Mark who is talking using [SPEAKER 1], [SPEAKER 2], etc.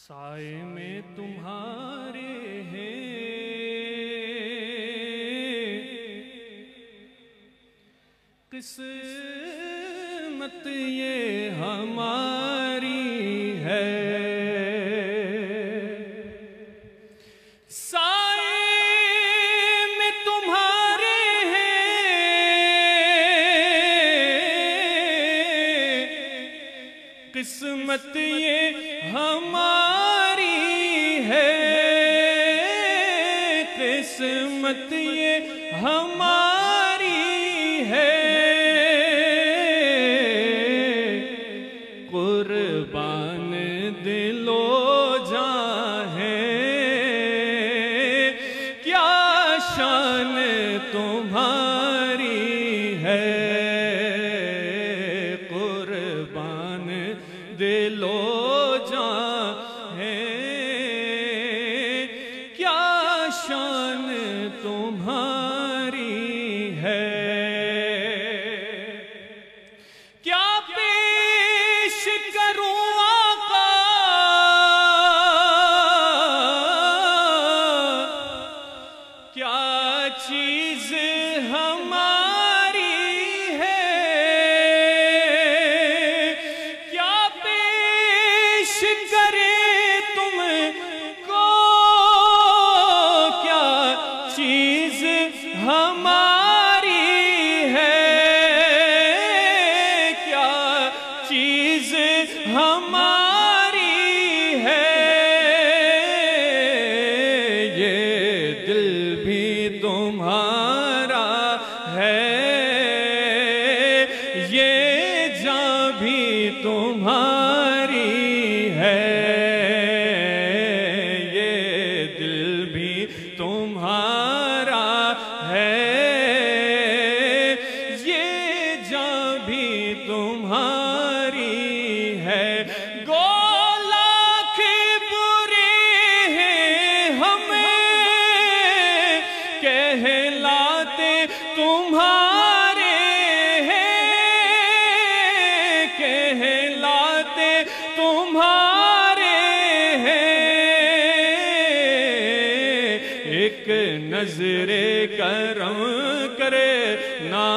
[SPEAKER 1] سائے میں تمہارے ہیں قسمت یہ ہماری ہے، قسمت یہ ہماری ہے، قسمت یہ ہماری ہے، قربان دل و جاں ہے، کیا شان تمہاری ہے، دل و جاں ہے، کیا شان تمہاری ہے، کیا پیش کروں آقا کیا چیز ہماری ہے، کرے تم کو کیا چیز ہماری ہے، کیا چیز ہماری ہے، یہ دل بھی تمہارا ہے، یہ جاں بھی تمہاری ہے، یہ دل بھی تمہارا ہے، یہ جاں بھی تمہاری ہے، گو لاکھ برے ہیں ہمیں کہلاتے تمہارے ہیں، کہلاتے تمہارے ہیں، ایک نظر کرم کرے نا